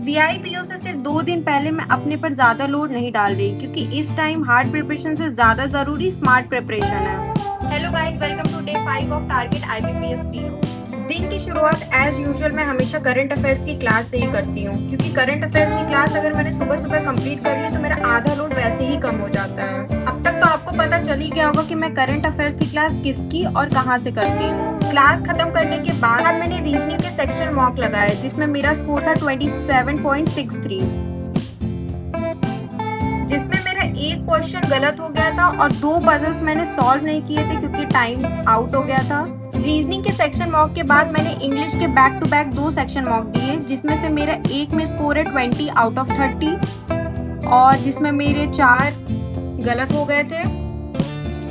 वीआईपीओ से सिर्फ 2 दिन पहले मैं अपने पर ज्यादा लोड नहीं डाल रही क्योंकि इस टाइम हार्ड प्रिपरेशन से ज्यादा जरूरी स्मार्ट प्रिपरेशन है। Hello guys, welcome to day 5 of target IBPS PO. दिन की शुरुआत एज यूजुअल मैं हमेशा करंट अफेयर्स की क्लास से ही करती हूँ क्योंकि करंट अफेयर्स की क्लास अगर मैंने सुबह सुबह कंप्लीट कर ली तो मेरा आधा लोड वैसे ही कम हो जाता है। अब तक तो आपको पता चल ही गया होगा कि मैं करंट अफेयर्स की क्लास किसकी और कहाँ से करती हूँ। क्लास खत्म करने के बाद मैंने रीजनिंग के सेक्शन मॉक लगाए जिसमें मेरा स्कोर था 27.63, जिसमें मेरा एक क्वेश्चन गलत हो गया था और 2 पजल्स मैंने सॉल्व नहीं किए थे क्योंकि टाइम आउट हो गया था। रीजनिंग के सेक्शन मॉक के बाद मैंने इंग्लिश के back to back 2 section mock दिए जिसमें से मेरा एक में स्कोर है 20 आउट ऑफ 30 और जिसमें मेरे 4 गलत हो गए थे,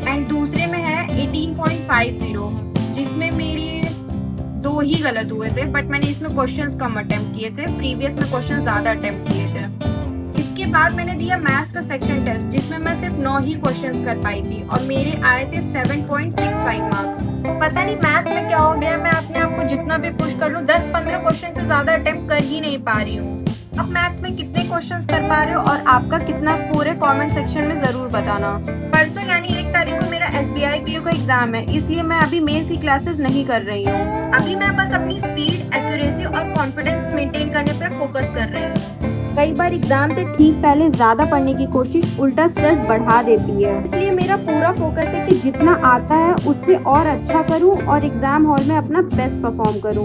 एंड दूसरे में है 18.50 जिसमें मेरे 2 ही गलत हुए थे, बट मैंने इसमें क्वेश्चंस कम अटेम्प्ट किए थे, प्रीवियस में क्वेश्चन ज्यादा अटेम्प्ट किए थे। इसके बाद मैंने दिया मैथ्स का सेक्शन टेस्ट जिसमें मैं सिर्फ 9 ही क्वेश्चंस कर पाई थी और मेरे आए थे 7.65 मार्क्स। पता नहीं मैथ में क्या हो गया, मैं अपने आप को जितना भी पुश कर लूं 10-15 क्वेश्चन से ज्यादा अटेम्प्ट कर ही नहीं पा रही हूँ। अब मैथ में कितने क्वेश्चंस कर पा रहे हो और आपका कितना स्कोर है कमेंट सेक्शन में जरूर बताना। परसों यानी 1 तारीख को मेरा एसबीआई पीओ का एग्जाम है, इसलिए मैं अभी मेंस की क्लासेस नहीं कर रही हूँ। अभी मैं बस अपनी स्पीड, एक्यूरेसी और कॉन्फिडेंस मेंटेन करने पर फोकस कर रही हूँ। कई बार एग्जाम से ठीक पहले ज्यादा पढ़ने की कोशिश उल्टा स्ट्रेस बढ़ा देती है, इसलिए मेरा पूरा फोकस है कि जितना आता है उससे और अच्छा करूं और एग्जाम हॉल में अपना बेस्ट परफॉर्म करूं।